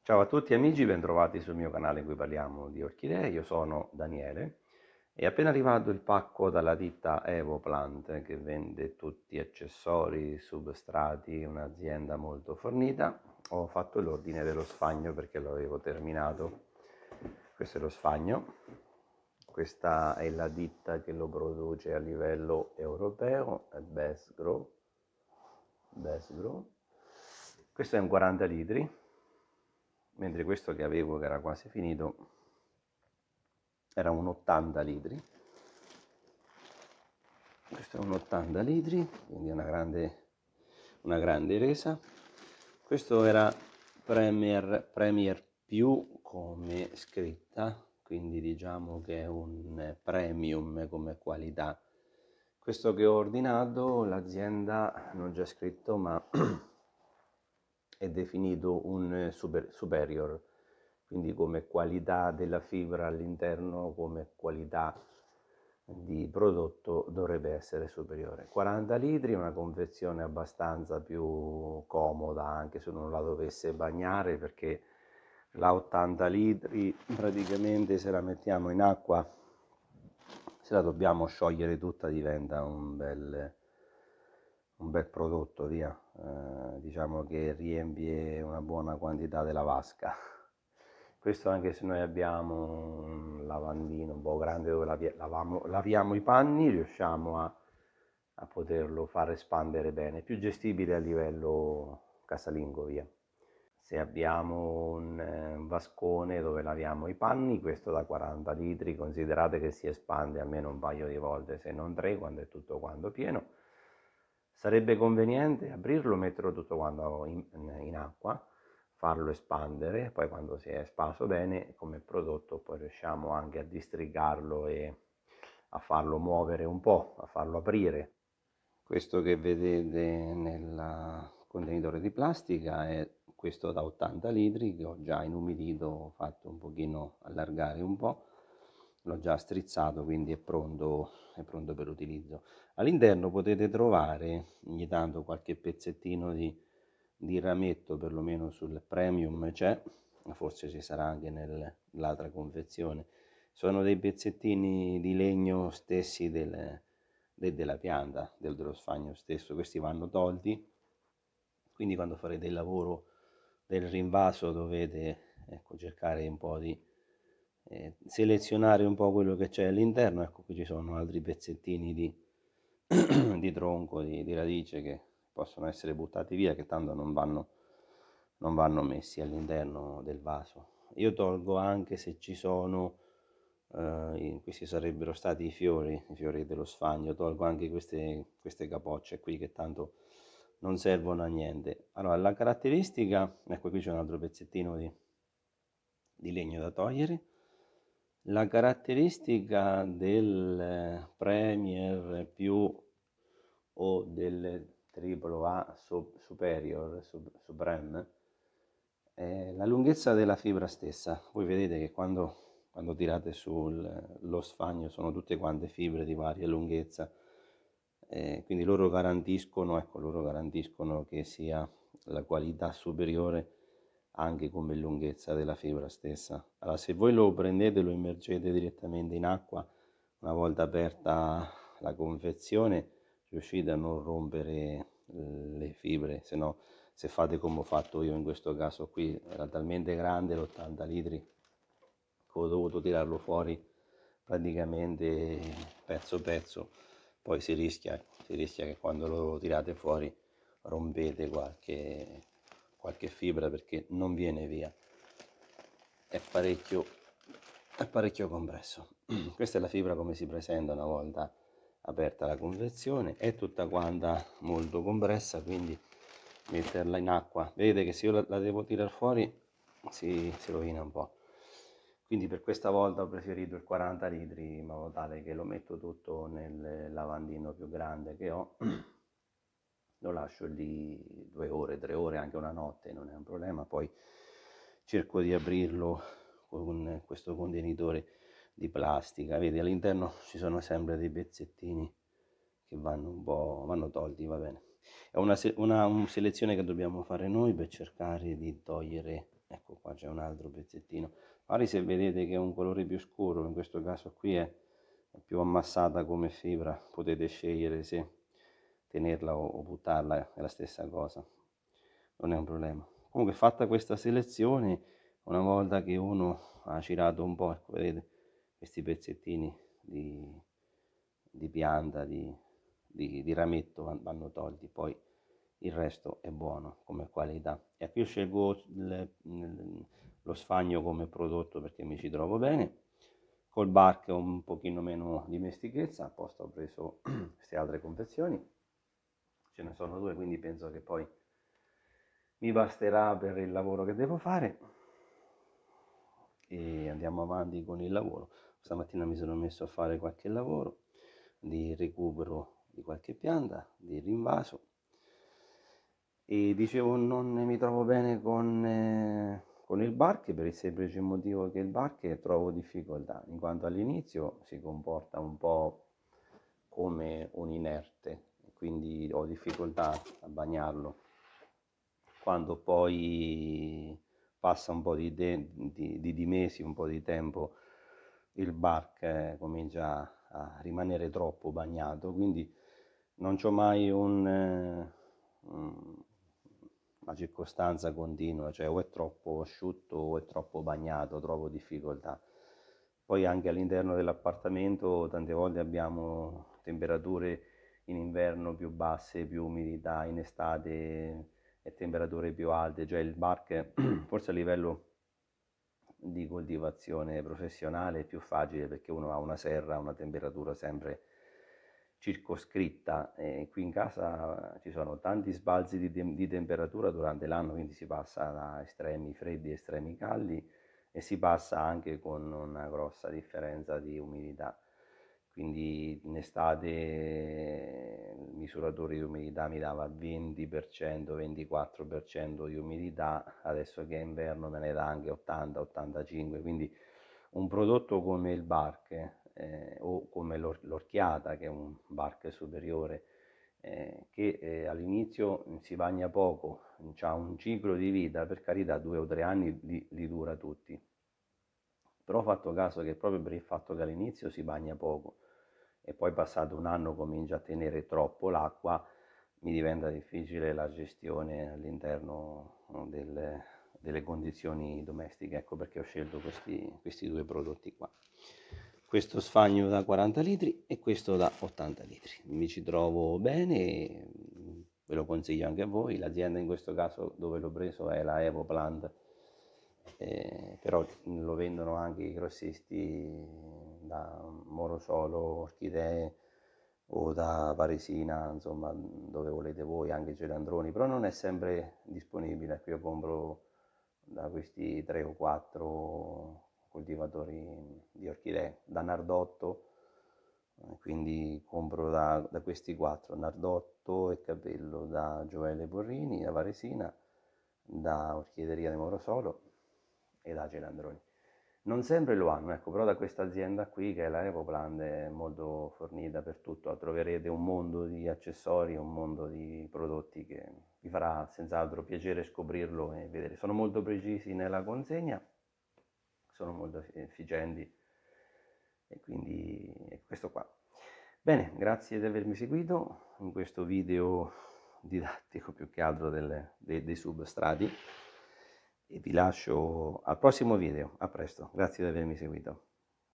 Ciao a tutti amici, bentrovati sul mio canale in cui parliamo di orchidee. Io sono Daniele. È appena arrivato il pacco dalla ditta Evoplant che vende tutti accessori, substrati, un'azienda molto fornita. Ho fatto l'ordine dello sfagno perché lo avevo terminato. Questo è lo sfagno. Questa è la ditta che lo produce a livello europeo, è Best Grow. Best Grow. Questo è un 40 litri, mentre questo che avevo, che era quasi finito, era un 80 litri. Questo è un 80 litri, quindi una grande resa. Questo era Premier più come scritta, quindi diciamo che è un premium come qualità. Questo che ho ordinato, l'azienda non c'è scritto, ma è definito un superior, quindi come qualità della fibra all'interno, come qualità di prodotto dovrebbe essere superiore. 40 litri, una confezione abbastanza più comoda anche se non la dovesse bagnare, perché la 80 litri praticamente se la mettiamo in acqua, se la dobbiamo sciogliere tutta, diventa un bel prodotto, via. Diciamo che riempie una buona quantità della vasca. Questo anche se noi abbiamo un lavandino un po' grande dove laviamo i panni, riusciamo a poterlo far espandere bene, più gestibile a livello casalingo, via. Se abbiamo un vascone dove laviamo i panni, questo da 40 litri, considerate che si espande almeno un paio di volte, se non tre, quando è tutto quanto pieno. Sarebbe conveniente aprirlo, metterlo tutto quanto in acqua, farlo espandere, poi quando si è espanso bene come prodotto poi riusciamo anche a districarlo e a farlo muovere un po', a farlo aprire. Questo che vedete nel contenitore di plastica è questo da 80 litri che ho già inumidito, ho fatto un pochino allargare un po', l'ho già strizzato, quindi è pronto per utilizzo. All'interno potete trovare ogni tanto qualche pezzettino di rametto, perlomeno sul premium c'è, forse ci sarà anche nell'altra confezione. Sono dei pezzettini di legno stessi della pianta, dello sfagno stesso. Questi vanno tolti, quindi quando farete il lavoro del rinvaso dovete, ecco, cercare un po' di selezionare un po' quello che c'è all'interno. Ecco, qui ci sono altri pezzettini di tronco, di radice, che possono essere buttati via, che tanto non vanno messi all'interno del vaso. Io tolgo anche se ci sono, questi sarebbero stati i fiori dello sfagno, tolgo anche queste capocce qui che tanto non servono a niente. Allora, la caratteristica, ecco, qui c'è un altro pezzettino di legno da togliere. La caratteristica del Premier più o del AAA Superior, Supreme, è la lunghezza della fibra stessa. Voi vedete che quando tirate sullo sfagno sono tutte quante fibre di varia lunghezza, quindi loro garantiscono che sia la qualità superiore anche come lunghezza della fibra stessa. Allora, se voi lo prendete e lo immergete direttamente in acqua, una volta aperta la confezione, riuscite a non rompere le fibre, se no, se fate come ho fatto io in questo caso qui, era talmente grande l'80 litri che ho dovuto tirarlo fuori praticamente pezzo pezzo. Poi si rischia che quando lo tirate fuori rompete qualche fibra, perché non viene via, è parecchio compresso. Questa è la fibra come si presenta una volta aperta la confezione, è tutta quanta molto compressa, quindi metterla in acqua, vedete che se io la devo tirare fuori si rovina un po'. Quindi per questa volta ho preferito il 40 litri, in modo tale che lo metto tutto nel lavandino più grande che ho, lo lascio lì 2 ore, 3 ore, anche una notte, non è un problema. Poi cerco di aprirlo con questo contenitore di plastica. Vedi, all'interno ci sono sempre dei pezzettini che vanno tolti, va bene. È una selezione che dobbiamo fare noi per cercare di togliere Ecco qua c'è un altro pezzettino. Magari se vedete che è un colore più scuro, in questo caso qui è più ammassata come fibra, potete scegliere se tenerla o buttarla, è la stessa cosa, non è un problema. Comunque fatta questa selezione, una volta che uno ha girato un po', ecco, vedete questi pezzettini di pianta, di rametto vanno tolti, poi il resto è buono come qualità. E qui io scelgo lo sfagno come prodotto perché mi ci trovo bene. Col bark ho un pochino meno dimestichezza, apposta ho preso queste altre confezioni, ce ne sono due, quindi penso che poi mi basterà per il lavoro che devo fare e andiamo avanti con il lavoro. Stamattina mi sono messo a fare qualche lavoro di recupero di qualche pianta, di rinvaso e dicevo non mi trovo bene con il bark per il semplice motivo che il bark trovo difficoltà, in quanto all'inizio si comporta un po' come un inerte, quindi ho difficoltà a bagnarlo. Quando poi passa un po' di mesi, un po' di tempo, il bark comincia a rimanere troppo bagnato, quindi non c'ho mai una circostanza continua, cioè o è troppo asciutto o è troppo bagnato, trovo difficoltà. Poi anche all'interno dell'appartamento tante volte abbiamo temperature in inverno più basse, più umidità, in estate e temperature più alte, cioè il bark forse a livello di coltivazione professionale è più facile perché uno ha una serra, una temperatura sempre circoscritta e qui in casa ci sono tanti sbalzi di temperatura durante l'anno, quindi si passa da estremi freddi a estremi caldi e si passa anche con una grossa differenza di umidità. Quindi in estate il misuratore di umidità mi dava 20%, 24% di umidità, adesso che è inverno me ne dà anche 80-85%, quindi un prodotto come il bark o come l'orchiata, che è un bark superiore, che all'inizio si bagna poco, ha un ciclo di vita, per carità 2 o 3 anni li dura tutti, però ho fatto caso che proprio per il fatto che all'inizio si bagna poco e poi passato un anno comincia a tenere troppo l'acqua, mi diventa difficile la gestione all'interno delle condizioni domestiche. Ecco perché ho scelto questi due prodotti qua. Questo sfagno da 40 litri e questo da 80 litri. Mi ci trovo bene, ve lo consiglio anche a voi. L'azienda in questo caso dove l'ho preso è la Evoplant, però lo vendono anche i grossisti da Morosolo, Orchidee o da Varesina, insomma, dove volete voi, anche Gelandroni, però non è sempre disponibile. Qui io compro da questi 3 o 4 coltivatori di orchidee, da Nardotto, quindi compro da questi 4, Nardotto e Capello, da Gioele Borrini, da Varesina, da Orchideria di Morosolo e da Gelandroni. Non sempre lo hanno, ecco, però da questa azienda qui, che è la Evoplant, è molto fornita per tutto, troverete un mondo di accessori, un mondo di prodotti che vi farà senz'altro piacere scoprirlo e vedere. Sono molto precisi nella consegna, sono molto efficienti e quindi è questo qua. Bene, grazie di avermi seguito in questo video didattico più che altro dei substrati e vi lascio al prossimo video. A presto, grazie di avermi seguito.